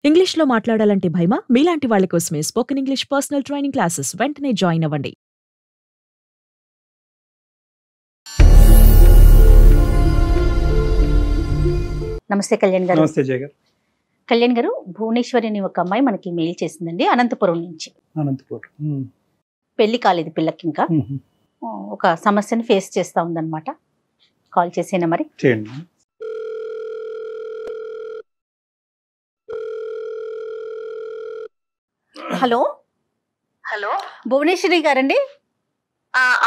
ఇంగ్లీష్‌లో మాట్లాడాలంటే భయమా? మీలాంటి వాళ్ళ కోసమే spoken English personal training classes వెంటనే జాయిన్ అవ్వండి. నమస్తే కళ్యాణ్ గారు. నమస్తే జయ గారు. కళ్యాణ్ గారు, భువనేశ్వరి అనే ఒక అమ్మాయి మనకి మెయిల్ చేసిందండి, అనంతపురం నుంచి. అనంతపురం. పెళ్లి కాలేదు పిల్లకి, ఇంకా ఒక సమస్యని ఫేస్ చేస్తా ఉందన్నమాట. కాల్ చేసేనా మరి? చేయండి. హలో హలో, భువనేశ్వరి గారండి?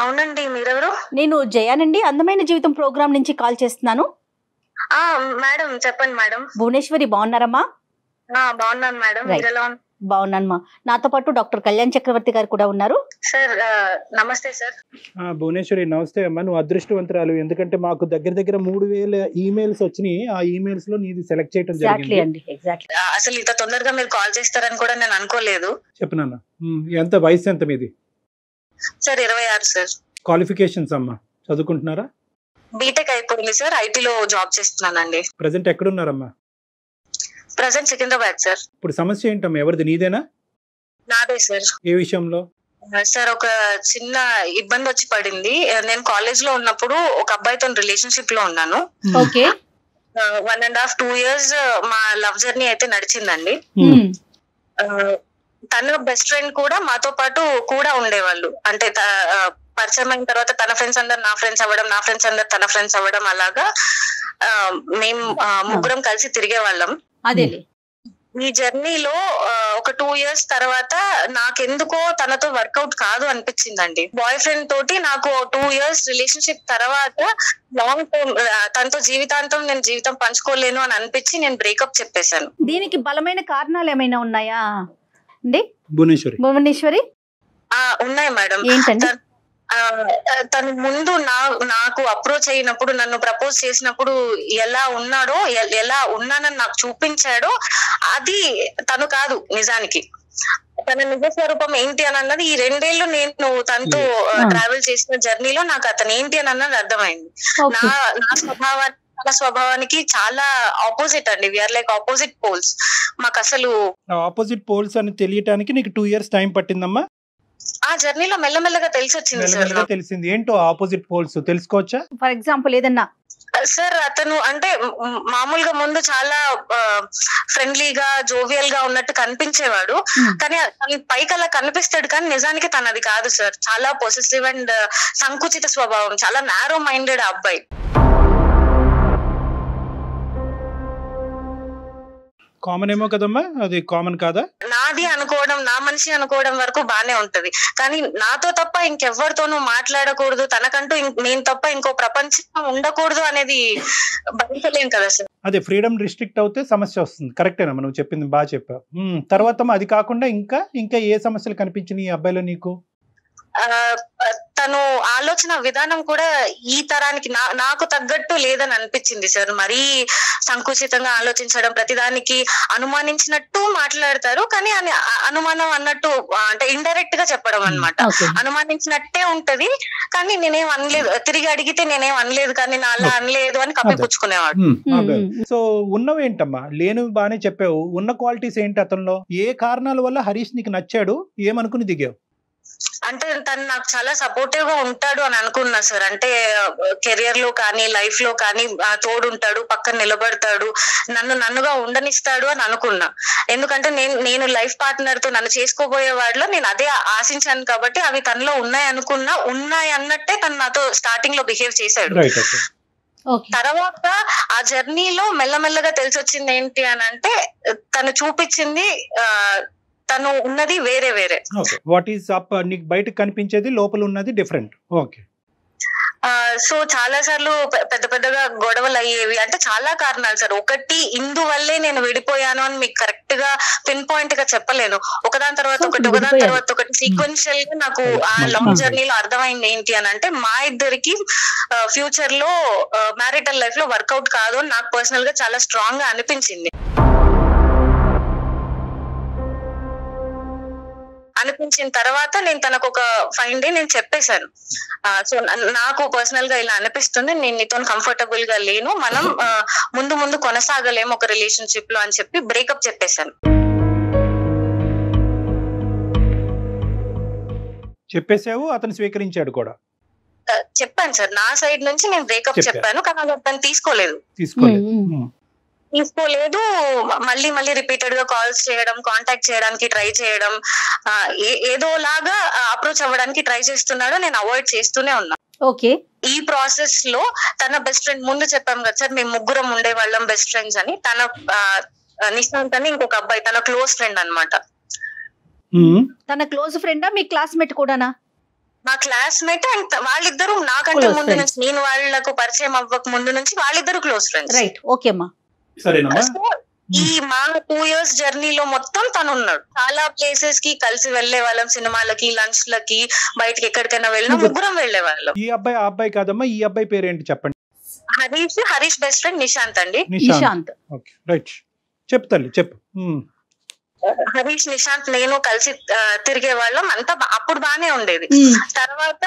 అవునండి. మీరెవరు? నేను జయానండి, అందమైన జీవితం ప్రోగ్రామ్ నుంచి కాల్ చేస్తున్నాను. మేడం చెప్పండి మేడం. భువనేశ్వరి బాగున్నారమ్మా? బాగున్నాను మేడం. Right. మీరు ఎలా ఉన్నారు? బాగున్నానమ్మా. నాతో పాటు డాక్టర్ కళ్యాణ్ చక్రవర్తి గారు కూడా ఉన్నారు. సార్ నమస్తే సార్. భువనేశ్వరి నమస్తే అమ్మా. నువ్వు అదృష్టవంతురాలు, ఎందుకంటే మాకు దగ్గర 3000 ఈమెయిల్స్ వచ్చినాయి. ఆ ఈమెయిల్స్ లో నీది సెలెక్ట్ చేయడం ఎగ్జాక్ట్లీ జరిగింది. అండి, ఎగ్జాక్ట్లీ. అసలు ఇంత తొందరగా మీరు కాల్ చేస్తారని కూడా నేను అనుకోలేదు. చెప్పనన్నా. ఎంత వయసు ఎంత మీది? Sir 26 sir. క్వాలిఫికేషన్స్ అమ్మా, చదువుకుంటున్నారా? బీటెక్ అయిపోయింది సార్. ఐటీలో జాబ్ చేస్తున్నానండి. ప్రజెంట్ ఎక్కడున్నారమ్మా? Present Secunderabad sir. ఇప్పుడు సమస్య ఏంటమ్మా? ఎవరిది, నీదేనా? నాదే సార్. ఏ విషయంలో? సార్ ఒక చిన్న ఇబ్బంది వచ్చి పడింది. నేను కాలేజ్ లో ఉన్నప్పుడు ఒక అబ్బాయితో రిలేషన్షిప్ లో ఉన్నాను. ఓకే. 1.5 2 years మా లవ్ జర్నీ అయితే నడిచిందండి. తన బెస్ట్ ఫ్రెండ్ కూడా మాతో పాటు కూడా ఉండేవాళ్ళు. అంటే పరిచయం అయిన తర్వాత తన ఫ్రెండ్స్ అందరు నా ఫ్రెండ్స్ అవ్వడం, నా ఫ్రెండ్స్ అందరు తన ఫ్రెండ్స్ అవ్వడం, అలాగా మేము ముగ్గురం కలిసి తిరిగే వాళ్ళం. అదేలే. ఈ జర్నీలో ఒక 2 years తర్వాత నాకెందుకో తనతో వర్కౌట్ కాదు అనిపించిందండి. బాయ్ ఫ్రెండ్ తోటి నాకు 2 years రిలేషన్షిప్ తర్వాత లాంగ్ టర్మ్ తనతో జీవితాంతం నేను జీవితం పంచుకోలేను అని అనిపించి నేను బ్రేకప్ చెప్పేశాను. దీనికి బలమైన కారణాలు ఏమైనా ఉన్నాయా అండి భువనేశ్వరి? ఉన్నాయి మేడం. ఏంటండి? తను ముందు నాకు అప్రోచ్ అయినప్పుడు, నన్ను ప్రపోజ్ చేసినప్పుడు ఎలా ఉన్నాడో, ఎలా ఉన్నానని నాకు చూపించాడో అది తను కాదు నిజానికి. తన నిజ స్వరూపం ఏంటి అని అన్నది ఈ 2 ఏళ్ళు నేను తనతో ట్రావెల్ చేసిన జర్నీలో నాకు అతను ఏంటి అని అన్నది అర్థమైంది. నా స్వభావానికి చాలా ఆపోజిట్ అండి. We are like opposite poles. మాకు అసలు ఆపోజిట్ పోల్స్ అని తెలియటానికి నీకు 2 years టైం పట్టిందమ్మా? ఆ జర్నీలో మెల్లమెల్లగా తెలిసి వచ్చింది సార్. తెలిసింది ఏంటో ఆపోజిట్ పోల్స్ తెలుసుకోవచ్చా? ఫర్ ఎగ్జాంపుల్ ఏదన్నా? సార్ అతను అంటే మామూలుగా ముందు చాలా ఫ్రెండ్లీగా జోవియల్ గా ఉన్నట్టు కనిపించేవాడు. కానీ పైకి అలా కనిపిస్తాడు, కానీ నిజానికి తనది కాదు సార్. చాలా పొసెసివ్ అండ్ సంకుచిత స్వభావం, చాలా నారో మైండెడ్ అబ్బాయి. కామన్ ఏమో కదమ్మా, అది కామన్ కాదా? నాది అనుకోవడం, నా మనిషి అనుకోవడం వరకు బానే ఉంటది, కానీ నాతో తప్ప ఇంకెవ్వరితోనూ మాట్లాడకూడదు, తనకంటూ నేను తప్ప ఇంకో ప్రపంచం ఉండకూడదు అనేది భరించలేం కదా సార్. అదే ఫ్రీడమ్ రిస్ట్రిక్ట్ అవుతే సమస్య వస్తుంది. కరెక్టేనమ్మా, నువ్వు చెప్పింది బాగా చెప్పావు. తర్వాత అది కాకుండా ఇంకా ఏ సమస్యలు కనిపించినాయి ఈ అబ్బాయిలో నీకు? తను ఆలోచన విధానం కూడా ఈ తరానికి నాకు తగ్గట్టు లేదని అనిపించింది సార్. మరీ సంకుచితంగా ఆలోచించడం, ప్రతిదానికి అనుమానించినట్టు మాట్లాడతారు, కానీ అనుమానం అన్నట్టు అంటే ఇండైరెక్ట్ గా చెప్పడం అన్నమాట. అనుమానించినట్టే ఉంటది, కానీ నేనేం అనలేదు, తిరిగి అడిగితే నేనేం అనలేదు, కానీ నా అలా అనలేదు అని కప్పిపుచ్చుకునేవాడు. సో ఉన్నవేంటమ్మా? లేనివి బానే చెప్పావు, ఉన్న క్వాలిటీస్ ఏంటి అతనిలో? ఏ కారణాల వల్ల హరీష్ నీకు నచ్చాడు, ఏమనుకుని దిగావు? అంటే తను నాకు చాలా సపోర్టివ్ గా ఉంటాడు అని అనుకున్నా సార్. అంటే కెరియర్ లో కానీ లైఫ్ లో కానీ తోడుంటాడు, పక్కన నిలబడతాడు, నన్నుగా ఉండనిస్తాడు అని అనుకున్నా. ఎందుకంటే నేను లైఫ్ పార్ట్నర్ తో నన్ను చేసుకోబోయే వాడిలో నేను అదే ఆశించాను, కాబట్టి అవి తనలో ఉన్నాయి అన్నట్టే తను నాతో స్టార్టింగ్ లో బిహేవ్ చేశాడు. తర్వాత ఆ జర్నీలో మెల్లమెల్లగా తెలిసి వచ్చింది ఏంటి అని అంటే, తను చూపించింది తను ఉన్నది వేరే. What is up? నీకు బయటకు కనిపించేది, లోపల ఉన్నది డిఫరెంట్. ఓకే. సో చాలా సార్లు పెద్దగా గొడవలు అయ్యేవి. అంటే చాలా కారణాలు సార్. ఒకటి ఇందువల్లే నేను విడిపోయాను అని మీకు కరెక్ట్ గా పిన్ పాయింట్ గా చెప్పలేను. ఒకదాని తర్వాత ఒకటి సీక్వెన్షియల్ గా నాకు ఆ లాంగ్ జర్నీలో అర్థమైంది ఏంటి అని అంటే, మా ఇద్దరికి ఫ్యూచర్ లో మ్యారిటల్ లైఫ్ లో వర్కౌట్ కాదు అని నాకు పర్సనల్ గా చాలా స్ట్రాంగ్ గా అనిపించింది. అనిపించిన తర్వాత నేను తనకు ఒక ఫైన్ డే నేను చెప్పేశాను. సో నాకు పర్సనల్ గా ఇలా అనిపిస్తుంది, నేను నీతో కంఫర్టబుల్ గా లేను, మనం ముందు కొనసాగలేము ఒక రిలేషన్షిప్ లో అని చెప్పి బ్రేకప్ చెప్పేశాను. చెప్పేసావు, అతను స్వీకరించాడు కూడా? చెప్పాను సార్, నా సైడ్ నుంచి నేను బ్రేకప్ చెప్పాను, కానీ అతను తీసుకోలేదు. మళ్ళీ రిపీటెడ్ గా కాల్స్ చేయడం, కాంటాక్ట్ చేయడానికి ట్రై చేయడం, ఏదోలాగా అప్రోచ్ అవ్వడానికి ట్రై చేస్తున్నాడు. నేను అవాయిడ్ చేస్తూనే ఉన్నా. ఓకే. ఈ ప్రాసెస్ లో తన బెస్ట్ ఫ్రెండ్, ముందు చెప్పాం కదా సార్ మేము ముగ్గురం ఉండే వాళ్ళం బెస్ట్ ఫ్రెండ్స్ అని, తన నిశాంత్ అని ఇంకొక అబ్బాయి తన క్లోజ్ ఫ్రెండ్ అన్నమాట. తన క్లోజ్ ఫ్రెండా మీ క్లాస్మేట్ కూడానా? మా క్లాస్మేట్ అండ్ వాళ్ళిద్దరు నాకంటే ముందు నుంచి, నేను వాళ్ళకు పరిచయం అవ్వక ముందు నుంచి వాళ్ళిద్దరు క్లోజ్ ఫ్రెండ్స్. రైట్, ఓకే అమ్మా. ఈ మా 2 years జర్నీలో మొత్తం తను ఉన్నాడు. చాలా ప్లేసెస్ కి కలిసి వెళ్లే వాళ్ళం, సినిమాలకి, లంచ్ లకి, బయటకి ఎక్కడికైనా వెళ్ళినా ముగ్గురం వెళ్లే వాళ్ళం. ఈ అబ్బాయి ఆ అబ్బాయి కాదమ్మా, ఈ అబ్బాయి పేరేంటి చెప్పండి? హరీష్ బెస్ట్ ఫ్రెండ్ నిశాంత్ అండి. నిశాంత్. ఓకే, రైట్, చెప్తాను చెప్పు. హరీష్, నిశాంత్, నేను కలిసి తిరిగే వాళ్ళం, అంతా అప్పుడు బానే ఉండేది. తర్వాత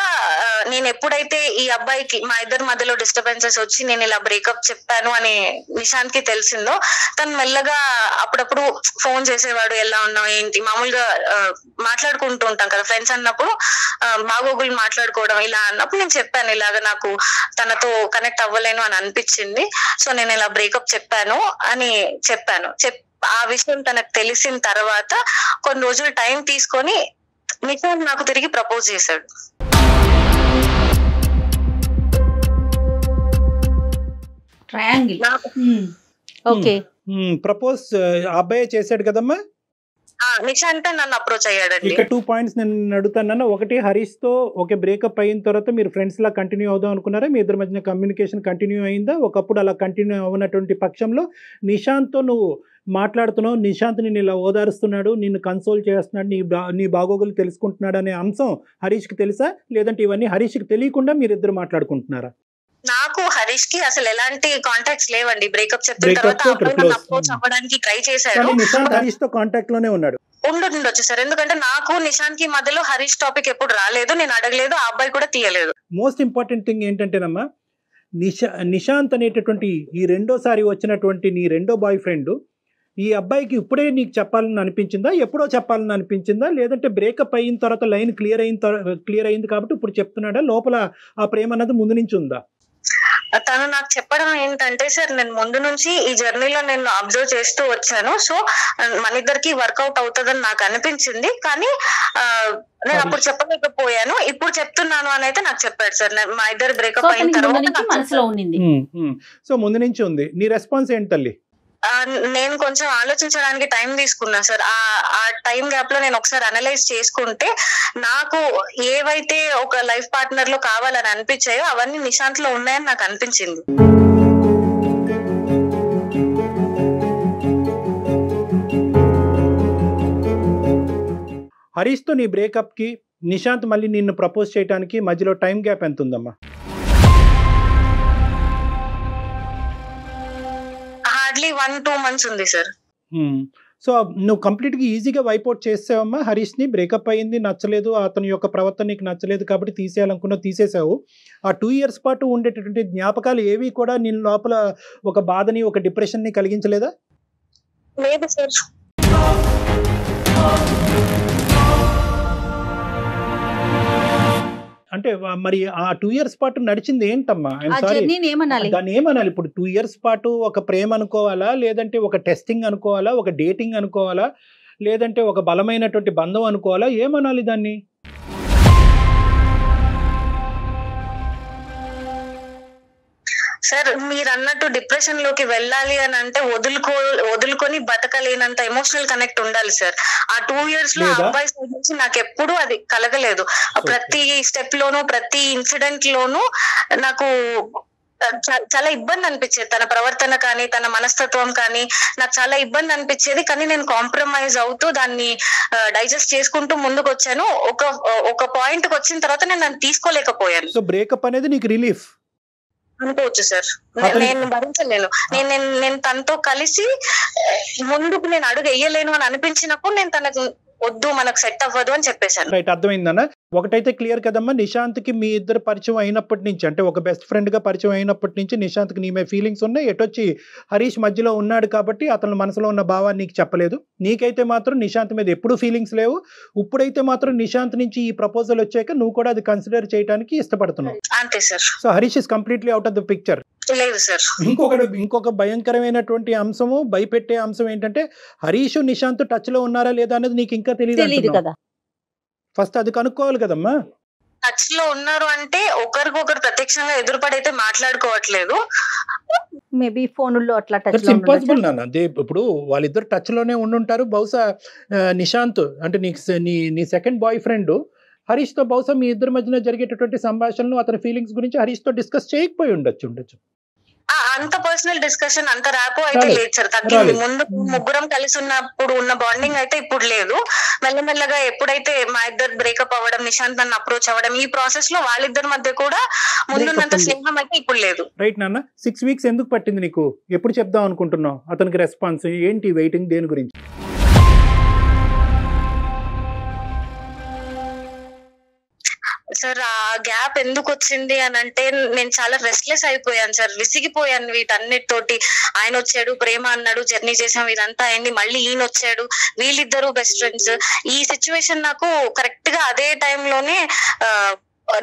నేను ఎప్పుడైతే ఈ అబ్బాయికి మా ఇద్దరి మధ్యలో డిస్టర్బెన్సెస్ వచ్చి నేను ఇలా బ్రేకప్ చెప్పాను అని నిశాంత్ కి తెలిసిందో, తను మెల్లగా అప్పుడప్పుడు ఫోన్ చేసేవాడు, ఎలా ఉన్నావు ఏంటి, మామూలుగా మాట్లాడుకుంటూ ఉంటాం కదా ఫ్రెండ్స్ అన్నప్పుడు, బాగోగులు మాట్లాడుకోవడం. ఇలా అన్నప్పుడు నేను చెప్పాను, ఇలాగ నాకు తనతో కనెక్ట్ అవ్వలేను అని అనిపించింది, సో నేను ఇలా బ్రేకప్ చెప్పాను అని చెప్పాను. ఆ విషయం తనకు తెలిసిన తర్వాత కొన్ని రోజులు టైం తీసుకొని నిశాంత్ నాకు తిరిగి ప్రపోజ్ చేశాడు. ట్రయాంగిల్. ఓకే. ప్రపోజ్ అబ్బాయి చేశాడు కదమ్మా? నిశాంత్ నన్ను అప్రోచ్ అయ్యాడండి. ఇక్కడ 2 points నేను అడుగుతాను. ఒకటి, హరీష్ తో ఓకే బ్రేకప్ అయిన తర్వాత మీరు ఫ్రెండ్స్ లా కంటిన్యూ అవుదాం అనుకున్నారా? మీ ఇద్దరి మధ్యన కమ్యూనికేషన్ కంటిన్యూ అయిందా? ఒకప్పుడు అలా కంటిన్యూ అవ్వనటువంటి పక్షంలో నిశాంత్ తో నువ్వు మాట్లాడుతున్నావు, నిశాంత్ నిన్ను ఇలా ఓదారుస్తున్నాడు, నిన్ను కన్సోల్ చేస్తున్నాడు, నీ బాగోగులు తెలుసుకుంటున్నాడు అనే అంశం హరీష్కి తెలుసా? లేదంటే ఇవన్నీ హరీష్కి తెలియకుండా మీరు ఇద్దరు మాట్లాడుకుంటున్నారా? నాకు హరీష్ కి అసలు ఎలాంటి కాంటాక్ట్స్ లేవండి. బ్రేకప్ చెప్పిన తర్వాత అప్రోచ్ అవ్వడానికి ట్రై చేశాడు. నిశాంత్ హరీష్ తో కాంటాక్ట్ లోనే ఉన్నాడు. ఉండొచ్చు సార్, ఎందుకంటే నాకు నిశాంత్ కి మధ్యలో హరీష్ టాపిక్ ఎప్పుడు రాలేదు, నేను అడగలేదు, ఆ అబ్బాయి కూడా తీయలేదు. మోస్ట్ ఇంపార్టెంట్ థింగ్ ఏంటంటేనమ్మా, నిశాంత్ అనేటటువంటి ఈ రెండోసారి వచ్చినటువంటి నీ రెండో బాయ్ ఫ్రెండ్ ఈ అబ్బాయికి ఇప్పుడే నీకు చెప్పాలని అనిపించిందా, ఎప్పుడో చెప్పాలని అనిపించిందా, లేదంటే బ్రేకప్ అయిన తర్వాత లైన్ క్లియర్ అయింది కాబట్టి ఇప్పుడు చెప్తున్నాడా? లోపల ఆ ప్రేమ అన్నది ముందు నుంచి ఉందా? తను నాకు చెప్పడం ఏంటంటే, సార్ నేను ముందు నుంచి ఈ జర్నీలో నేను అబ్జర్వ్ చేస్తూ వచ్చాను, సో మన ఇద్దరికి వర్కౌట్ అవుతుందని నాకు అనిపించింది, కానీ నేను అప్పుడు చెప్పలేకపోయాను, ఇప్పుడు చెప్తున్నాను అని అయితే నాకు చెప్పాడు సార్. మా ఇద్దరు బ్రేకప్ అయిన తర్వాత మనసులో ఉంది. సో ముందు నుంచి ఉంది. నీ రెస్పాన్స్ ఏంటి తల్లి? నేను కొంచెం ఆలోచించడానికి టైం తీసుకున్నా సార్. ఆ టైం గ్యాప్ లో నేను ఒకసారి అనలైజ్ చేసుకుంటే నాకు ఏవైతే ఒక లైఫ్ పార్ట్నర్ లో కావాలని అనిపించాయో అవన్నీ నిశాంత్ లో ఉన్నాయని నాకు అనిపించింది. హరీష్ తో నీ బ్రేకప్ కి నిశాంత్ మళ్ళీ నిన్ను ప్రపోజ్ చేయడానికి మధ్యలో టైం గ్యాప్ ఎంత ఉందమ్మా? హార్డ్లీ 1-2 months ఉంది సార్. సో నువ్వు కంప్లీట్ గా ఈజీగా వైపౌట్ చేసావమ్మా హరీష్ ని? బ్రేకప్ అయింది, నచ్చలేదు, అతని యొక్క ప్రవర్తన నీకు నచ్చలేదు కాబట్టి తీసేయాలనుకున్నావు, తీసేసావు. ఆ 2 years పాటు ఉండేటటువంటి జ్ఞాపకాలు ఏవి కూడా నీ లోపల ఒక బాధని, ఒక డిప్రెషన్ ని కలిగించలేదా? లేదు సార్. అంటే మరి ఆ 2 years పాటు నడిచింది ఏంటమ్మా? దాన్ని ఏమనాలి ఇప్పుడు? 2 years పాటు ఒక ప్రేమ అనుకోవాలా, లేదంటే ఒక టెస్టింగ్ అనుకోవాలా, ఒక డేటింగ్ అనుకోవాలా, లేదంటే ఒక బలమైనటువంటి బంధం అనుకోవాలా, ఏమనాలి దాన్ని? సార్ మీరు అన్నట్టు డిప్రెషన్ లోకి వెళ్ళాలి అని అంటే వదులుకొని బతకలేనంత ఎమోషనల్ కనెక్ట్ ఉండాలి సార్. ఆ 2 years లో అబ్బాయి సైడ్ నుంచి నాకు ఎప్పుడు అది కలగలేదు. ప్రతి స్టెప్ లోనూ, ప్రతి ఇన్సిడెంట్ లోనూ నాకు చాలా ఇబ్బంది అనిపించేది. తన ప్రవర్తన కానీ, తన మనస్తత్వం కానీ నాకు చాలా ఇబ్బంది అనిపించేది. కానీ నేను కాంప్రమైజ్ అవుతూ దాన్ని డైజెస్ట్ చేసుకుంటూ ముందుకు వచ్చాను. ఒక పాయింట్ కి వచ్చిన తర్వాత నేను దాన్ని తీసుకోలేకపోయాను. సో బ్రేకప్ అనేది నీకు రిలీఫ్ అనుకోవచ్చు సార్. నేను భరించలేను. నేను తనతో కలిసి ముందుకు నేను అడుగు వేయలేను అని అనిపించినప్పుడు నేను తనకు వద్దు మనకు సెట్ అవ్వదు అని చెప్పేశాను. రైట్, అర్థమైందన్న. ఒకటైతే క్లియర్ కదమ్మా, నిశాంత్కి మీ ఇద్దరు పరిచయం అయినప్పటి నుంచి, అంటే ఒక బెస్ట్ ఫ్రెండ్ గా పరిచయం అయినప్పటి నుంచి నిశాంత్కి నీ మీద ఫీలింగ్స్ ఉన్నాయి. ఎటొచ్చి హరీష్ మధ్యలో ఉన్నాడు కాబట్టి అతని మనసులో ఉన్న భావాన్ని నీకు చెప్పలేదు. నీకైతే మాత్రం నిశాంత్ మీద ఎప్పుడు ఫీలింగ్స్ లేవు. ఇప్పుడైతే మాత్రం నిశాంత్ నుంచి ఈ ప్రపోజల్ వచ్చాక నువ్వు కూడా అది కన్సిడర్ చేయడానికి ఇష్టపడుతున్నావు. అంతే sir. So Harish is completely out of the picture. లేదు సార్. ఇంకొక భయంకరమైనటువంటి అంశము, భయపెట్టే అంశం ఏంటంటే హరీష్ నిశాంత్ టచ్ లో ఉన్నారా లేదా అనేది నీకు ఇంకా తెలియదు కదా. ఫస్ట్ అది కనుక్కోవాలి కదమ్మా. టచ్ లో ఉన్నారు అంటే ఒకరికొకరు ప్రత్యక్షంగా ఎదురుపడైతే మాట్లాడుకోవట్లేదు. మేబీ ఫోన్లో అట్లా టచ్ ఇంపాసిబుల్ నాన్న. ఇప్పుడు వాళ్ళిద్దరు టచ్ లోనే ఉండుంటారు. బహుశా నిశాంత్ అంటే నీ సెకండ్ బాయ్ ఫ్రెండ్ హరీష్ తో బహుశా మీ ఇద్దరి మధ్యన జరిగేటటువంటి సంభాషణలు, అతని ఫీలింగ్స్ గురించి హరీష్ తో డిస్కస్ చేయకపోయి ఉండొచ్చు. అంత పర్సనల్ డిస్కషన్, అంత ర్యాపో అయితే లేదు సార్. తగ్గింది. ముందు ముగ్గురం కలిసి ఉన్నప్పుడు ఉన్న బాండింగ్ అయితే ఇప్పుడు లేదు. మెల్లమెల్లగా ఎప్పుడైతే మా ఇద్దరు బ్రేకప్ అవ్వడం, నిశాంత్ నన్ను అప్రోచ్ అవ్వడం, ఈ ప్రాసెస్ లో వాళ్ళిద్దరి మధ్య కూడా ముందున్నంత స్నేహం అయితే ఇప్పుడు లేదు. రైట్ నాన్న. 6 weeks ఎందుకు పట్టింది నీకు? ఎప్పుడు చెప్దాం అనుకుంటున్నావు? అతనికి రెస్పాన్స్ ఏంటి? వెయిటింగ్ దేని గురించి? సార్ ఆ గ్యాప్ ఎందుకు వచ్చింది అని అంటే నేను చాలా రెస్ట్లెస్ అయిపోయాను సార్. విసిగిపోయాను వీటన్నిటితోటి. ఆయన వచ్చాడు, ప్రేమ అన్నాడు, జర్నీ చేసాం, ఇదంతా అయింది. మళ్ళీ ఈయన వచ్చాడు, వీళ్ళిద్దరు బెస్ట్ ఫ్రెండ్స్. ఈ సిచ్యువేషన్ నాకు కరెక్ట్ గా అదే టైంలోనే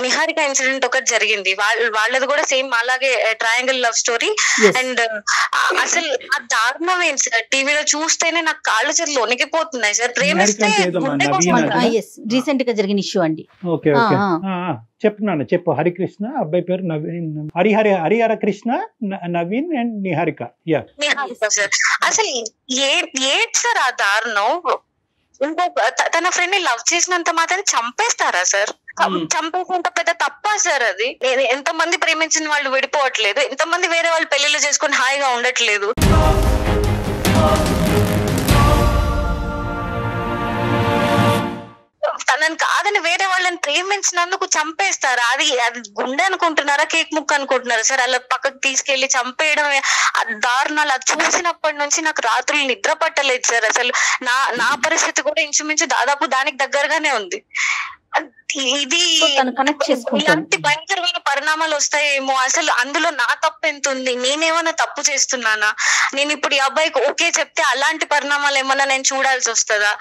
నిహారిక ఇన్సిడెంట్ ఒకటి జరిగింది. వాళ్ళది కూడా సేమ్ అలాగే ట్రయాంగిల్ లవ్ స్టోరీ. అండ్ అసలు ఆ దారుణం ఏంటి సార్, టీవీలో చూస్తేనే నాకు కాళ్ళు చేతులు వణికిపోతున్నాయి సార్. ప్రేమిస్తే రీసెంట్ గా జరిగిన ఇష్యూ అండి. చెప్పు. హరికృష్ణ, అబ్బాయి పేరు నవీన్, హరిహర కృష్ణ, నవీన్ అండ్ నిహారిక. సార్ అసలు ఏంటి సార్ ఆ దారుణం? ఇంకొక తన ఫ్రెండ్ ని లవ్ చేసినంత మాత్రం చంపేస్తారా సార్? చంపేసినంత పెద్ద తప్పా సార్ అది? ఎంతమంది ప్రేమించిన వాళ్ళు విడిపోవట్లేదు, ఎంతమంది వేరే వాళ్ళు పెళ్లిళ్ళు చేసుకుని హాయిగా ఉండట్లేదు. తనని కాదని వేరే వాళ్ళని ప్రేమించినందుకు చంపేస్తారా? అది గుండె అనుకుంటున్నారా, కేక్ ముక్క అనుకుంటున్నారా సార్? అలా పక్కకు తీసుకెళ్లి చంపేయడం దారుణాలు. అది చూసినప్పటి నుంచి నాకు రాత్రులు నిద్ర పట్టలేదు సార్. అసలు నా పరిస్థితి కూడా ఇంచుమించు దాదాపు దానికి దగ్గరగానే ఉంది. ఇది ఇలాంటి భయంకరమైన పరిణామాలు వస్తాయేమో. అసలు అందులో నా తప్పు ఎంత ఉంది? నేనేమన్నా తప్పు చేస్తున్నానా? నేను ఇప్పుడు ఈ అబ్బాయికి ఓకే చెప్తే అలాంటి పరిణామాలు ఏమన్నా నేను చూడాల్సి వస్తుందా?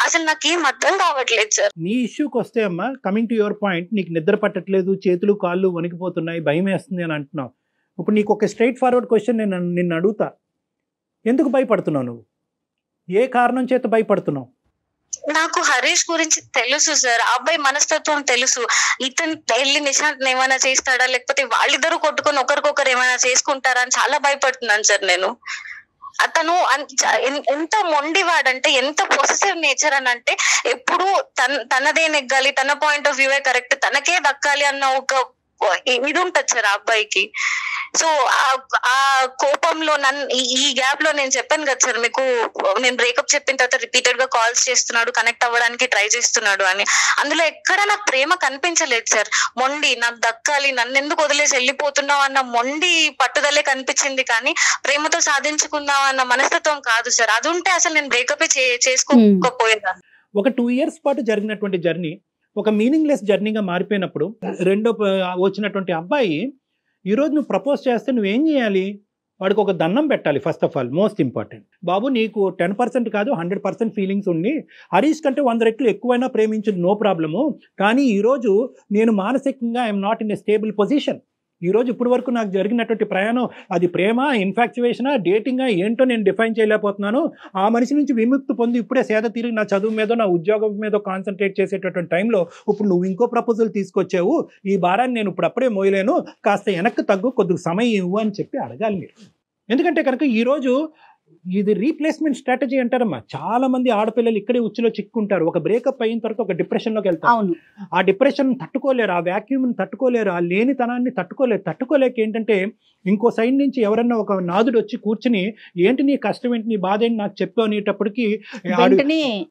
అసలు నాకేం అర్థం కావట్లేదు సార్. నీ ఇష్యూకి వస్తే అమ్మా, కమింగ్ టు యువర్ పాయింట్, నీకు నిద్ర పట్టట్లేదు, చేతులు కాళ్ళు వణికిపోతున్నాయి, భయం వేస్తుంది అని అంటున్నావు. ఇప్పుడు నీకు ఒక స్ట్రైట్ ఫార్వర్డ్ క్వశ్చన్ నిన్ను అడుగుతా. ఎందుకు భయపడుతున్నావు నువ్వు? ఏ కారణం చేత భయపడుతున్నావు? నాకు హరీష్ గురించి తెలుసు సార్, ఆ అబ్బాయి మనస్తత్వం తెలుసు. ఇతను వెళ్ళి నిశాంత్ ఏమైనా చేస్తాడా, లేకపోతే వాళ్ళిద్దరూ కొట్టుకొని ఒకరికొకరు ఏమైనా చేసుకుంటారా అని చాలా భయపడుతున్నాను సార్ నేను. అతను ఎంత మొండివాడంటే, ఎంత పొసెసివ్ నేచర్ అని అంటే, ఎప్పుడు తనదే నెగ్గాలి, తన పాయింట్ ఆఫ్ వ్యూ కరెక్ట్, తనకే దక్కాలి అన్న ఒక ఇది ఉంటది సార్ ఆ అబ్బాయికి. సో ఆ కోపంలో ఈ గ్యాప్ లో నేను చెప్పాను కదా సార్ మీకు, నేను బ్రేకప్ చెప్పిన తర్వాత రిపీటెడ్ గా కాల్స్ చేస్తున్నాడు, కనెక్ట్ అవ్వడానికి ట్రై చేస్తున్నాడు అని. అందులో ఎక్కడ నాకు ప్రేమ కనిపించలేదు సార్. మొండి, నాకు దక్కాలి, నన్ను ఎందుకు వదిలేసి వెళ్ళిపోతున్నావు అన్న మొండి పట్టుదలే కనిపించింది, కానీ ప్రేమతో సాధించుకుందాం అన్న మనస్తత్వం కాదు సార్. అది ఉంటే అసలు నేను బ్రేకప్ చేసుకోకపోయేదాన్ని. ఒక 2 years పాటు జరిగినటువంటి జర్నీ ఒక మీనింగ్లెస్ జర్నీగా మారిపోయినప్పుడు రెండో వచ్చినటువంటి అబ్బాయి ఈరోజు నువ్వు ప్రపోజ్ చేస్తే నువ్వేం చేయాలి? వాడికి ఒక దండం పెట్టాలి. First of all most important, బాబు నీకు 10% కాదు 100% ఫీలింగ్స్ ఉండి హరీష్ కంటే 100 రెట్లు ఎక్కువైనా ప్రేమించదు, నో ప్రాబ్లము. కానీ ఈరోజు నేను మానసికంగా I'm not in a stable position. ఈరోజు ఇప్పటి వరకు నాకు జరిగినటువంటి ప్రయాణం అది ప్రేమ, ఇన్ఫాక్చువేషనా, డేటింగా ఏంటో నేను డిఫైన్ చేయలేకపోతున్నాను. ఆ మనిషి నుంచి విముక్తి పొంది ఇప్పుడే సేద తిరిగి నా చదువు మీద, నా ఉద్యోగం మీద కాన్సన్ట్రేట్ చేసేటటువంటి టైంలో ఇప్పుడు నువ్వు ఇంకో ప్రపోజల్ తీసుకొచ్చావు, ఈ భారాన్ని నేను ఇప్పుడు అప్పుడే మోయలేను, కాస్త వెనక్కి తగ్గు, కొద్దిగా సమయం ఇవ్వు అని చెప్పి అడగాలి మీరు. ఎందుకంటే కనుక ఈరోజు ఇది రీప్లేస్మెంట్ స్ట్రాటజీ అంటారమ్మా. చాలా మంది ఆడపిల్లలు ఇక్కడే ఉచ్చులో చిక్కుంటారు. ఒక బ్రేకప్ అయిన తర్వాత ఒక డిప్రెషన్లోకి వెళ్తారు. ఆ డిప్రెషన్ తట్టుకోలేరు, ఆ వ్యాక్యూమ్ని తట్టుకోలేరు, ఆ లేనితనాన్ని తట్టుకోలేక ఏంటంటే ఇంకో సైడ్ నుంచి ఎవరన్నా ఒక నాదుడు వచ్చి కూర్చుని ఏంటి నీ కష్టం ఏంటి, నీ బాధ ఏంటి నాకు చెప్పు అనేటప్పటికి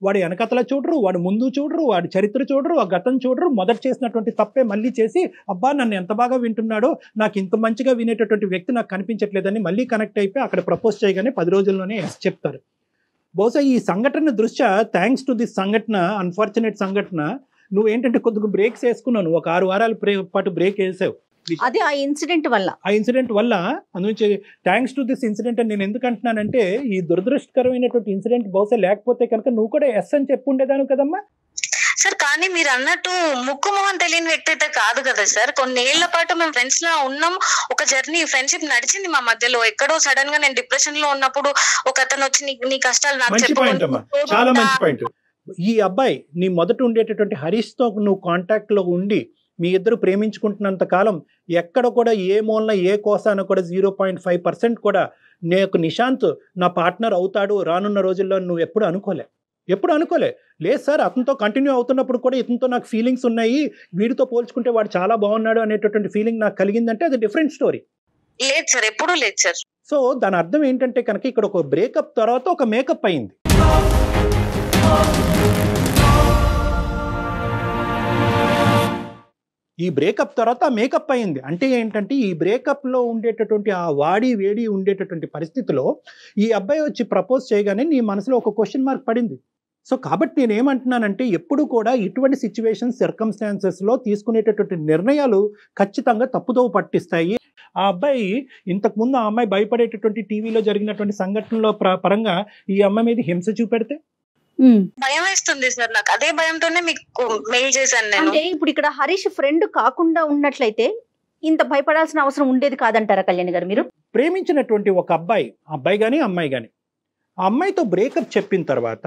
వాడు వెనకతల చూడరు, వాడు ముందు చూడరు, వాడి చరిత్ర చూడరు, ఆ గతం చూడరు, మొదట చేసినటువంటి తప్పే మళ్ళీ చేసి అబ్బా నన్ను ఎంత బాగా వింటున్నాడో, నాకు ఇంత మంచిగా వినేటటువంటి వ్యక్తి నాకు కనిపించట్లేదని మళ్ళీ కనెక్ట్ అయిపోయి అక్కడ ప్రపోజ్ చేయగానే 10 రోజుల్లోనే చెప్తారు. బహుశా ఈ సంఘటన దృష్ట్యా థ్యాంక్స్ టు దిస్ సంఘటన, అన్ఫార్చునేట్ సంఘటన, నువ్వేంటంటే కొద్దిగా బ్రేక్స్ వేసుకున్నావు, ఒక 6 వారాల పాటు బ్రేక్ వేసావు. అది ఆ ఇన్సిడెంట్ వల్ల అందునుంచి థ్యాంక్స్ టు దిస్ ఇన్సిడెంట్ అని నేను ఎందుకు అంటున్నానంటే, ఈ దురదృష్టకరమైనటువంటి ఇన్సిడెంట్ బహుశా లేకపోతే కనుక నువ్వు కూడా ఎస్ అని చెప్పుండేదాను కదమ్మా. సార్ కానీ మీరు అన్నట్టు ముక్కు మొహం తెలియని వ్యక్తి అయితే కాదు కదా సార్. కొన్నేళ్ల పాటు మేము ఫ్రెండ్స్ లా ఉన్నాం, ఒక జర్నీ ఫ్రెండ్షిప్ నడిచింది మా మధ్యలో. ఎక్కడో సడన్ గా నేను డిప్రెషన్ లో ఉన్నప్పుడు ఒక అతను వచ్చి నీ కష్టాలు నాకు చెప్పు. చాలా మంచి పాయింట్. ఈ అబ్బాయి నీ మొదట ఉండేటటువంటి హరీష్ తో నువ్వు కాంటాక్ట్ లో ఉండి మీ ఇద్దరు ప్రేమించుకుంటున్నంత కాలం ఎక్కడ కూడా ఏ మూలన ఏ కోసాన కూడా 0.5% కూడా నేను నిశాంత్ నా పార్ట్నర్ అవుతాడు రానున్న రోజుల్లో నువ్వు ఎప్పుడు అనుకోలే లేదు సార్. అతనితో కంటిన్యూ అవుతున్నప్పుడు కూడా ఇతనితో నాకు ఫీలింగ్స్ ఉన్నాయి, వీడితో పోల్చుకుంటే వాడు చాలా బాగున్నాడు అనేటటువంటి ఫీలింగ్ నాకు కలిగిందంటే అది డిఫరెంట్ స్టోరీ. లేదు సార్, ఎప్పుడూ లేదు సార్. సో దాని అర్థం ఏంటంటే కనుక ఇక్కడ ఒక బ్రేకప్ తర్వాత ఒక మేకప్ అయింది. ఈ బ్రేకప్ తర్వాత మేకప్ అయింది అంటే ఏంటంటే, ఈ బ్రేకప్లో ఉండేటటువంటి ఆ వాడి వేడి ఉండేటటువంటి పరిస్థితిలో ఈ అబ్బాయి వచ్చి ప్రపోజ్ చేయగానే నీ మనసులో ఒక క్వశ్చన్ మార్క్ పడింది. సో కాబట్టి నేను ఏమంటున్నానంటే, ఎప్పుడు కూడా ఇటువంటి సిచ్యువేషన్ సర్కమ్స్టాన్సెస్లో తీసుకునేటటువంటి నిర్ణయాలు ఖచ్చితంగా తప్పుదోవ పట్టిస్తాయి. ఆ అబ్బాయి ఇంతకుముందు ఆ అమ్మాయి భయపడేటటువంటి టీవీలో జరిగినటువంటి సంఘటనలో పరంగా ఈ అమ్మాయి మీద హింస చూపెడితే భయం వేస్తుంది సార్ నాకు. అదే భయంతోనే మీకు మెయిల్ చేశాను నేను. అంటే ఇప్పుడు ఇక్కడ హరీష్ ఫ్రెండ్ కాకుండా ఉన్నట్లయితే ఇంత భయపడాల్సిన అవసరం ఉండేది కాదంటారా కళ్యాణి గారు మీరు? ప్రేమించినటువంటి ఒక అబ్బాయి కానీ అమ్మాయి కానీ ఆ అమ్మాయితో బ్రేకప్ చెప్పిన తర్వాత,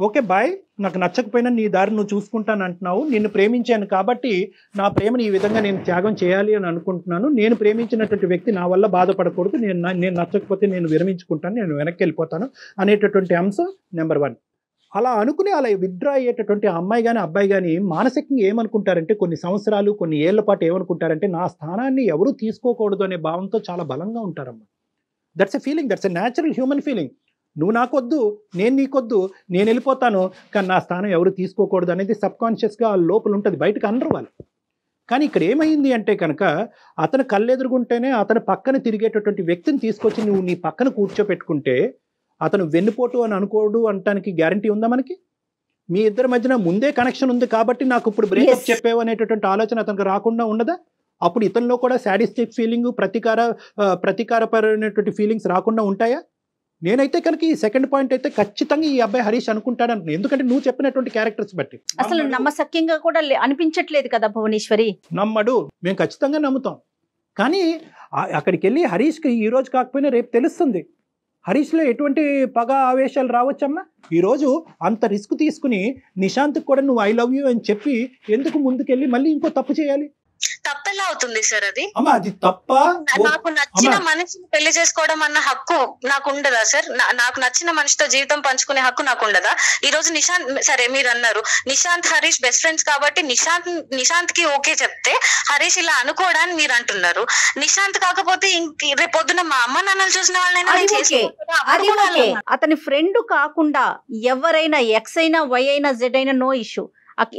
ఓకే బాయ్, నాకు నచ్చకపోయినా నీ దారి నువ్వు చూసుకుంటాను అంటున్నావు, నిన్ను ప్రేమించాను కాబట్టి నా ప్రేమను ఈ విధంగా నేను త్యాగం చేయాలి అని అనుకుంటున్నాను, నేను ప్రేమించినటువంటి వ్యక్తి నా వల్ల బాధపడకూడదు, నేను నచ్చకపోతే నేను విరమించుకుంటాను, నేను వెనక్కి వెళ్ళిపోతాను అనేటటువంటి అంశం నెంబర్ 1. అలా అనుకుని అలా విత్డ్రా అయ్యేటటువంటి అమ్మాయి కానీ అబ్బాయి కానీ మానసికంగా ఏమనుకుంటారంటే, కొన్ని సంవత్సరాలు కొన్ని ఏళ్ల పాటు ఏమనుకుంటారంటే, నా స్థానాన్ని ఎవరూ తీసుకోకూడదు అనే భావంతో చాలా బలంగా ఉంటారమ్మా. That's a feeling, that's a natural human feeling. నువ్వు నాకొద్దు, నేను నీకొద్దు, నేను వెళ్ళిపోతాను, కానీ నా స్థానం ఎవరు తీసుకోకూడదు అనేది సబ్కాన్షియస్గా లోపల ఉంటుంది, బయటకు అనరు వాళ్ళు. కానీ ఇక్కడ ఏమైంది అంటే కనుక, అతను కళ్ళెదురుగుంటేనే అతను పక్కన తిరిగేటటువంటి వ్యక్తిని తీసుకొచ్చి నువ్వు నీ పక్కన కూర్చోపెట్టుకుంటే అతను వెన్నుపోటు అని అనుకోడు అంటానికి గ్యారంటీ ఉందా మనకి? మీ ఇద్దరి మధ్యన ముందే కనెక్షన్ ఉంది కాబట్టి నాకు ఇప్పుడు బ్రేకప్ చెప్పేవు అనేటటువంటి ఆలోచన అతనికి రాకుండా ఉండదా? అప్పుడు ఇతనిలో కూడా సాడిస్టిక్ ఫీలింగ్, ప్రతీకారపరమైనటువంటి ఫీలింగ్స్ రాకుండా ఉంటాయా? నేనైతే కనుక ఈ సెకండ్ పాయింట్ అయితే ఖచ్చితంగా ఈ అబ్బాయి హరీష్ అనుకుంటాడు అంటున్నాను. ఎందుకంటే నువ్వు చెప్పినటువంటి క్యారెక్టర్స్ బట్టి అసలు నమ్మసక్యంగా కూడా అనిపించట్లేదు కదా భువనేశ్వరి. నమ్మడు, మేము ఖచ్చితంగా నమ్ముతాం. కానీ అక్కడికి వెళ్ళి హరీష్కి ఈ రోజు కాకపోయినా రేపు తెలుస్తుంది హరీష్లో ఎటువంటి పగ ఆవేశాలు రావచ్చమ్మా. ఈరోజు అంత రిస్క్ తీసుకుని నిశాంత్కి కూడా నువ్వు ఐ లవ్ యూ అని చెప్పి ఎందుకు ముందుకెళ్ళి మళ్ళీ ఇంకో తప్పు చేయాలి? తప్పెలా అవుతుంది సార్ అది? అమ్మా అది తప్ప? నాకు నచ్చిన మనిషిని పెళ్లి చేసుకోవడం అన్న హక్కు నాకు ఉండదా సార్? నాకు నచ్చిన మనిషితో జీవితం పంచుకునే హక్కు నాకు ఉండదా? ఈ రోజు నిశాంత్, సరే మీరు అన్నారు నిశాంత్ హరీష్ బెస్ట్ ఫ్రెండ్స్ కాబట్టి నిశాంత్ కి ఓకే చెప్తే హరీష్ ఇలా అనుకోవడానికి మీరు అంటున్నారు. నిశాంత్ కాకపోతే రేపు పొద్దున మా అమ్మ నాన్నలు చూసిన వాళ్ళైనా అతని ఫ్రెండ్ కాకుండా ఎవరైనా ఎక్స్ అయినా వై అయినా జెడ్ అయినా నో ఇష్యూ.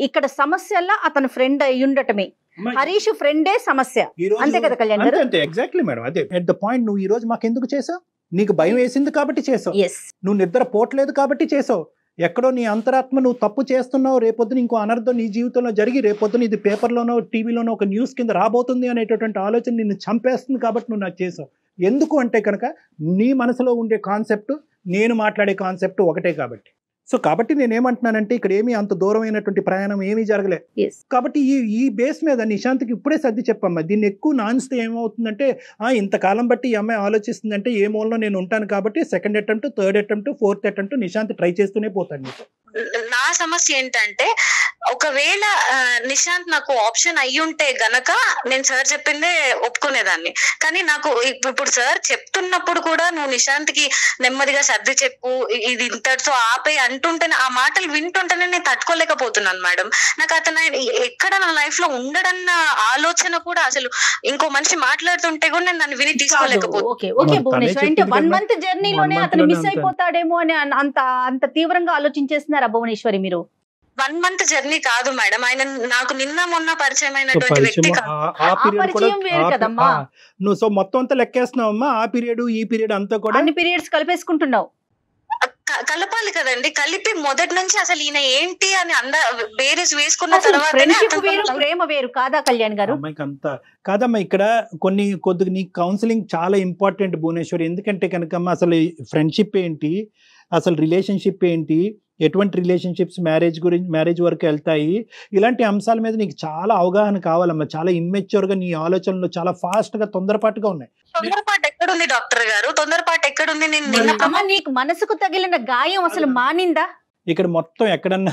ఇక్కడ సమస్యల్లో అతని ఫ్రెండ్ అయి ఉండటమే, హరీష్ ఫ్రెండే సమస్య. అంతే కదా కళ్యాణ్ గారు? అంతే, ఎగ్జాక్ట్లీ మేడం. అదే ఎట్ ద పాయింట్. నువ్వు ఈ రోజు మాకు ఎందుకు చేసావు? నీకు భయం వేసింది కాబట్టి చేసావు, నువ్వు నిద్ర పోవట్లేదు కాబట్టి చేసావు, ఎక్కడో నీ అంతరాత్మ నువ్వు తప్పు చేస్తున్నావు, రేపొద్దున ఇంకో అనర్థం నీ జీవితంలో జరిగి రేపొద్దున ఇది పేపర్లోనో టీవీలోనో ఒక న్యూస్ కింద రాబోతుంది అనేటటువంటి ఆలోచన నిన్ను చంపేస్తుంది కాబట్టి నువ్వు నాకు చేసావు. ఎందుకు అంటే కనుక నీ మనసులో ఉండే కాన్సెప్ట్, నేను మాట్లాడే కాన్సెప్ట్ ఒకటే కాబట్టి. సో కాబట్టి నేనేమంటున్నానంటే, ఇక్కడ ఏమీ అంత దూరమైనటువంటి ప్రయాణం ఏమీ జరగలే. కాబట్టి ఈ బేస్ మీద నిశాంత్కి ఇప్పుడే సర్ది చెప్పమ్మా. దీన్ని ఎక్కువ నాన్స్తే ఏమవుతుందంటే, ఇంతకాలం బట్టి ఈ అమ్మాయి ఆలోచిస్తుందంటే ఏ మూలలో నేను ఉంటాను కాబట్టి second attempt, third attempt, fourth attempt Nishant try చేస్తూనే పోతాను నీతో. నా సమస్య ఏంటంటే, ఒకవేళ నిశాంత్ నాకు ఆప్షన్ అయ్యుంటే గనక నేను సార్ చెప్పిందే ఒప్పుకునేదాన్ని. కానీ నాకు ఇప్పుడు సార్ చెప్తున్నప్పుడు కూడా నువ్వు నిశాంత్ కి నెమ్మదిగా సర్ది చెప్పు, ఇది ఇంతటితో ఆపే అంటుంటేనే, ఆ మాటలు వింటుంటేనే నేను తట్టుకోలేకపోతున్నాను మేడం. నాకు అతను ఎక్కడ నా లైఫ్ లో ఉండడన్న ఆలోచన కూడా, అసలు ఇంకో మనిషి మాట్లాడుతుంటే కూడా నేను దాన్ని విని తీసుకోలేకపోతున్నాను. 1 month జర్నీలోనే అతను మిస్ అయిపోతాడేమో అని అంత తీవ్రంగా ఆలోచించేస్తున్నారా భువనేశ్వరి మీరు? 1 month జర్నీ కాదు మేడం, ఆయన నాకు నిన్న మొన్న పరిచయం అయినటువంటి వ్యక్తి కదమ్మా. నువ్వు సో మొత్తం అంతా లెక్కేస్తున్నావమ్మా, ఆ పీరియడ్ ఈ పీరియడ్ అంతా కూడా అన్ని పీరియడ్స్ కలిపేసుకుంటున్నావు. కలపాలి కదండి. కలిపి మొదటి నుంచి అసలు ఈయన ఏంటి అని బేరీస్ వేసుకున్న తర్వాత ఫ్రెండ్షిప్ వేరు ప్రేమ వేరు కాదా కళ్యాణ్ గారు? అమ్మాయికి అంతా కాదమ్మా. ఇక్కడ కొద్దిగా నీ కౌన్సిలింగ్ చాలా ఇంపార్టెంట్ భువనేశ్వరి. ఎందుకంటే కనుకమ్మా అసలు ఫ్రెండ్షిప్ ఏంటి, అసలు రిలేషన్షిప్ ఏంటి, ఎటువంటి రిలేషన్షిప్స్ మ్యారేజ్ వరకు వెళ్తాయి, ఇలాంటి అంశాల మీద నీకు చాలా అవగాహన కావాలమ్మా. చాలా ఇమ్మెచ్యూర్గా నీ ఆలోచనలు చాలా ఫాస్ట్గా తొందరపాటుగా ఉన్నాయి. తొందరపాటు ఎక్కడుంది డాక్టర్ గారు? తొందరపాటు ఎక్కడుంది? నేను నీకు మనసుకు తగిలిన గాయం అసలు మానిందా? ఇక్కడ మొత్తం ఎక్కడన్నా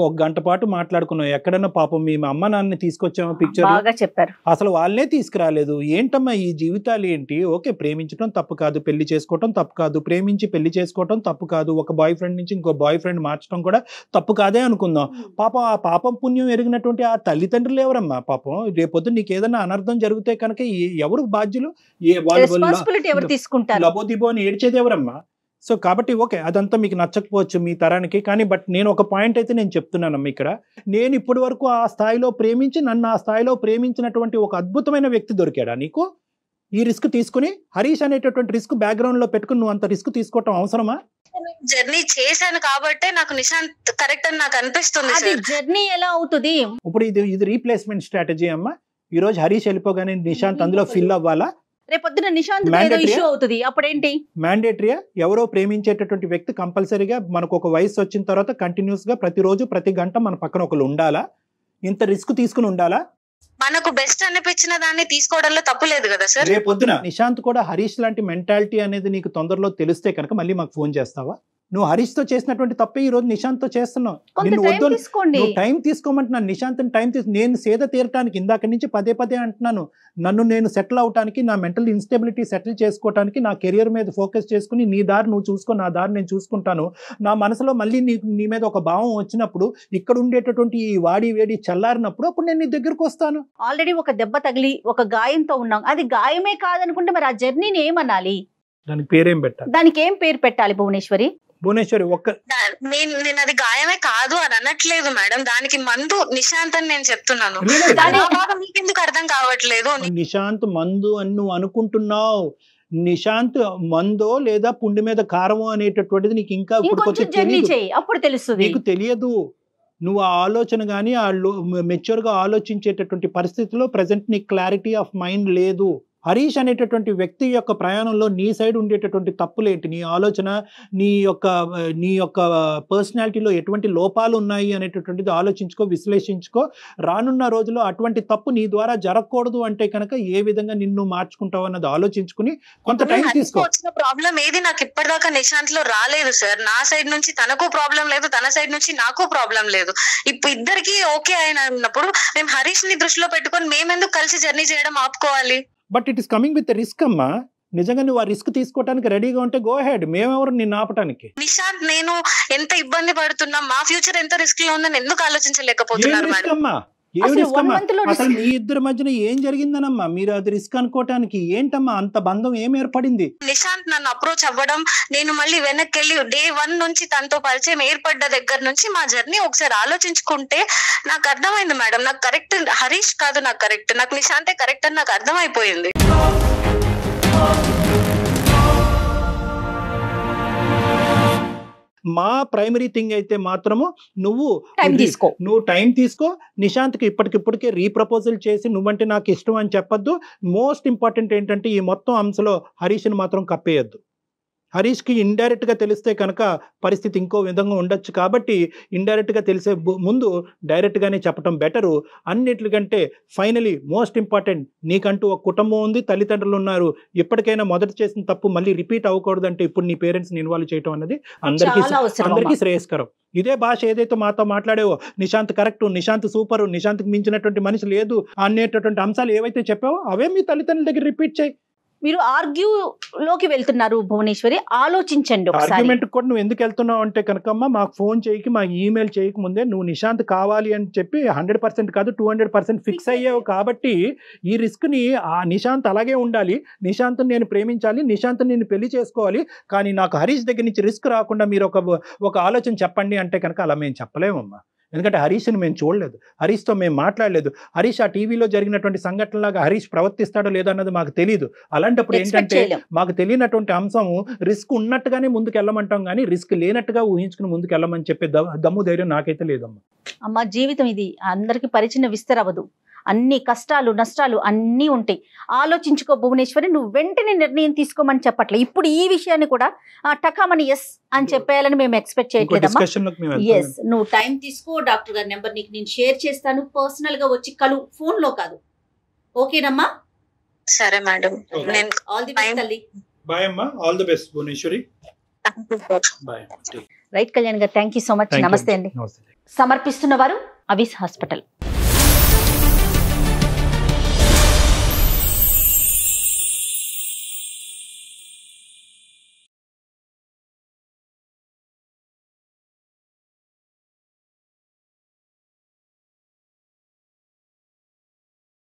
1 గంట పాటు మాట్లాడుకున్నాం. ఎక్కడన్నా పాపం మీ అమ్మ నాన్నని తీసుకొచ్చామో పిక్చర్, బాగా చెప్పారు. అసలు వాళ్ళనే తీసుకురాలేదు. ఏంటమ్మా ఈ జీవితాలు ఏంటి? ఓకే, ప్రేమించడం తప్పు కాదు, పెళ్లి చేసుకోవటం తప్పు కాదు, ప్రేమించి పెళ్లి చేసుకోవటం తప్పు కాదు, ఒక బాయ్ ఫ్రెండ్ నుంచి ఇంకో బాయ్ ఫ్రెండ్ మార్చడం కూడా తప్పు కాదే అనుకుందాం. పాపం ఆ పాపం పుణ్యం ఎరిగినటువంటి ఆ తల్లిదండ్రులు ఎవరమ్మా? పాపం రేపొద్దు నీకు ఏదైనా అనర్థం జరిగితే కనుక ఎవరు బాధ్యులు? ఎవరు తీసుకుంటారు? లబోదిబో అని ఏడ్చేది ఎవరమ్మా? సో కాబట్టి ఓకే, అదంతా మీకు నచ్చకపోవచ్చు మీ తరానికి, కానీ బట్ నేను ఒక పాయింట్ అయితే నేను చెప్తున్నానమ్మా. ఇక్కడ నేను ఇప్పటి వరకు ఆ స్థాయిలో ప్రేమించి నన్ను ఆ స్థాయిలో ప్రేమించినటువంటి ఒక అద్భుతమైన వ్యక్తి దొరికాడా నీకు? ఈ రిస్క్ తీసుకుని హరీష్ అనేటటువంటి రిస్క్ బ్యాక్గ్రౌండ్ లో పెట్టుకుని నువ్వు అంత రిస్క్ తీసుకోవటం అవసరమా? జర్నీ చేశాను కాబట్టి నాకు నిశాంత్ కరెక్ట్ అని నాకు అనిపిస్తుంది. అది జర్నీ ఎలా అవుతుంది? ఇప్పుడు ఇది రీప్లేస్మెంట్ స్ట్రాటజీ అమ్మా. ఈ రోజు హరీష్ వెళ్ళిపోగానే నిశాంత్ అందులో ఫిల్ అవ్వాలా? రేపొద్దున నిశాంత్ ఏదో ఇష్యూ అవుతుంది, అప్పుడేంటి? మ్యాండేటరీయా? ఎవరో ప్రేమించేటటువంటి వ్యక్తి కంపల్సరీగా మనకు ఒక వయసు వచ్చిన తర్వాత కంటిన్యూస్ గా ప్రతిరోజు ప్రతి గంట మన పక్కన ఒకరు ఉండాలా? ఇంత రిస్క్ తీసుకుని ఉండాలా? మనకు బెస్ట్ అనిపించిన దాన్ని తీసుకోవడంలో తప్పు లేదు కదా సార్. రేపొద్దున నిశాంత్ కూడా హరీష్ లాంటి మెంటాలిటీ అనేది నీకు తొందరలో తెలిస్తే కనుక మళ్ళీ మాకు ఫోన్ చేస్తావా? నువ్వు హరీష్ తో చేసినటువంటి తప్పే ఈ రోజు నిశాంత్ తో చేస్తున్నావు. నువ్వు టైం తీసుకోమంటున్నాను. నిశాంత్ టైం నేను సేద తీరటానికి ఇందాక నుంచి పదే అంటున్నాను. నన్ను నేను సెటిల్ అవటానికి, నా మెంటల్ ఇన్స్టెబిలిటీ సెటిల్ చేసుకోవటానికి, నా కెరియర్ మీద ఫోకస్ చేసుకుని నీ దారి నువ్వు చూసుకో, నా దారి నేను చూసుకుంటాను. నా మనసులో మళ్ళీ నీ మీద ఒక భావం వచ్చినప్పుడు, ఇక్కడ ఉండేటటువంటి ఈ వాడి వేడి చల్లారినప్పుడు అప్పుడు నేను నీ దగ్గరకు వస్తాను. ఆల్రెడీ ఒక దెబ్బ తగిలి ఒక గాయంతో ఉన్నాం. అది గాయమే కాదనుకుంటే మరి ఆ జర్నీని ఏమనాలి? దానికి పేరేం పెట్టాలి? దానికి ఏం పేరు పెట్టాలి భువనేశ్వరి? నేను అది గాయమే కాదు అని అనట్లేదు మేడం. దానికి మందు నిశాంత్ అని నేను చెప్తున్నాను. మీకెందుకు అర్థం కావట్లేదు? నిశాంత్ మందు అని నువ్వు అనుకుంటున్నావు. నిశాంత్ మందో లేదా పుండి మీద కారమో అనేటటువంటిది నీకు ఇంకా అప్పుడు తెలుస్తుంది. నీకు తెలియదు. నువ్వు ఆ ఆలోచన కానీ ఆ మెచ్యూర్ గా ఆలోచించేటటువంటి పరిస్థితిలో ప్రజెంట్ నీకు క్లారిటీ ఆఫ్ మైండ్ లేదు. హరీష్ అనేటటువంటి వ్యక్తి యొక్క ప్రయాణంలో నీ సైడ్ ఉండేటటువంటి తప్పులేంటి, నీ ఆలోచన, నీ యొక్క పర్సనాలిటీలో ఎటువంటి లోపాలు ఉన్నాయి అనేటటువంటిది ఆలోచించుకో, విశ్లేషించుకో. రానున్న రోజుల్లో అటువంటి తప్పు నీ ద్వారా జరగకూడదు అంటే కనుక ఏ విధంగా నిన్ను మార్చుకుంటావు అన్నది ఆలోచించుకుని కొంత టైం తీసుకో. వచ్చిన ప్రాబ్లం ఏది నాకు ఇప్పటిదాకా నిశాంత్ లో రాలేదు సార్. నా సైడ్ నుంచి తనకు ప్రాబ్లం లేదు, తన సైడ్ నుంచి నాకు ప్రాబ్లం లేదు. ఇప్పుడు ఇద్దరికి ఓకే అయినప్పుడు మేము హరీష్ ని దృష్టిలో పెట్టుకొని మేమెందుకు కలిసి జర్నీ చేయడం ఆపుకోవాలి? But it is coming with risk అమ్మా. నిజంగా నువ్వు ఆ రిస్క్ తీసుకోవడానికి రెడీగా ఉంటే గో హెడ్. మేమెవరు నిన్ను ఆపటానికి? నిశాంత్ నేను ఎంత ఇబ్బంది పడుతున్నా, మా ఫ్యూచర్ ఎంత రిస్క్ లో ఉందని ఎందుకు ఆలోచించలేకపోతున్నారు మేడం? అసలు మీ ఇద్దరి మధ్యన ఏం జరిగిందనమ్మా మీరు అది రిస్క్ అనుకోవటానికి? ఏంటమ్మా అంత బంధం ఏం ఏర్పడింది? నిశాంత్ నన్ను అప్రోచ్ అవ్వడం, నేను మళ్ళీ వెనక్కి వెళ్ళి డే 1 నుంచి తనతో పరిచయం ఏర్పడ్డ దగ్గర నుంచి మా జర్నీ ఒకసారి ఆలోచించుకుంటే నాకు అర్థమైంది మేడం. నాకు కరెక్ట్ హరీష్ కాదు, నాకు కరెక్ట్, నాకు నిశాంతే కరెక్ట్ అని నాకు అర్థమైపోయింది. మా ప్రైమరీ థింగ్ అయితే మాత్రము నువ్వు టైం తీసుకో. నిశాంత్కి ఇప్పటికిప్పటికే రీప్రపోజల్ చేసి నువ్వంటే నాకు ఇష్టం అని చెప్పొద్దు. మోస్ట్ ఇంపార్టెంట్ ఏంటంటే ఈ మొత్తం అంశంలో హరీష్ని మాత్రం కప్పేయద్దు. హరీష్కి ఇండైరెక్ట్గా తెలిస్తే కనుక పరిస్థితి ఇంకో విధంగా ఉండొచ్చు. కాబట్టి ఇండైరెక్ట్గా తెలిసే ముందు డైరెక్ట్గానే చెప్పడం బెటరు. అన్నిటికంటే ఫైనలీ మోస్ట్ ఇంపార్టెంట్, నీకంటూ ఒక కుటుంబం ఉంది, తల్లిదండ్రులు ఉన్నారు. ఇప్పటికైనా మొదట చేసిన తప్పు మళ్ళీ రిపీట్ అవ్వకూడదు అంటే ఇప్పుడు నీ పేరెంట్స్ని ఇన్వాల్వ్ చేయడం అనేది అందరికీ శ్రేయస్కరం. ఇదే భాష ఏదైతే మాతో మాట్లాడేవో నిశాంత్ కరెక్ట్, నిశాంత్ సూపరు, నిశాంత్కి మించినటువంటి మనిషి లేదు అనేటటువంటి అంశాలు ఏవైతే చెప్పావో అవే మీ తల్లిదండ్రుల దగ్గర రిపీట్ చేయి. మీరు ఆర్గ్యూలోకి వెళ్తున్నారు భువనేశ్వరి, ఆలోచించండి. ఆర్గ్యుమెంట్ కూడా నువ్వు ఎందుకు వెళ్తున్నావు అంటే కనుకమ్మా మాకు ఫోన్ చేయకి, మాకు ఈమెయిల్ చేయక ముందే నువ్వు నిశాంత్ కావాలి అని చెప్పి 100% కాదు 200% ఫిక్స్ అయ్యావు. కాబట్టి ఈ రిస్క్ని ఆ నిశాంత్ అలాగే ఉండాలి, నిశాంత్ నేను ప్రేమించాలి, నిశాంత్ నేను పెళ్లి చేసుకోవాలి, కానీ నాకు హరీష్ దగ్గర నుంచి రిస్క్ రాకుండా మీరు ఒక ఆలోచన చెప్పండి అంటే కనుక అలా మేము చెప్పలేమమ్మా. ఎందుకంటే హరీష్ని మేము చూడలేదు, హరీష్తో మేము మాట్లాడలేదు. హరీష్ ఆ టీవీలో జరిగినటువంటి సంఘటనలాగా హరీష్ ప్రవర్తిస్తాడో లేదో అన్నది మాకు తెలియదు. అలాంటప్పుడు ఏంటంటే మాకు తెలియనటువంటి అంశము రిస్క్ ఉన్నట్టుగానే ముందుకు వెళ్ళమంటాం, కానీ రిస్క్ లేనట్టుగా ఊహించుకుని ముందుకు వెళ్ళమని చెప్పే దమ్ము ధైర్యం నాకైతే లేదమ్మా. అమ్మ, జీవితం ఇది అందరికి పరిచిన విస్తరవదు. అన్ని కష్టాలు నష్టాలు అన్నీ ఉంటాయి. ఆలోచించుకో భువనేశ్వరి, నువ్వు వెంటనే నిర్ణయం తీసుకోమని చెప్పట్లే. ఇప్పుడు ఈ విషయాన్ని కూడా టకామని ఎస్ అని చెప్పేయాలని మేము ఎక్స్పెక్ట్ చేయట్లేదమ్మా. ఎస్, నువ్వు టైం తీసుకో. డాక్టర్ గారి నెంబర్ నీకు నేను షేర్ చేస్తాను. పర్సనల్ గా వచ్చి కలు, ఫోన్ లో కాదు. ఓకేనమ్మా? సరే మేడం. ఆల్ ది బెస్ట్ తల్లి. బాయ్ అమ్మా, all the best Bhuvaneshwari. Bye. Right Kalyan గారు, థ్యాంక్ యూ సో మచ్. నమస్తే అండి. సమర్పిస్తున్న వారు అవిస్ హాస్పిటల్.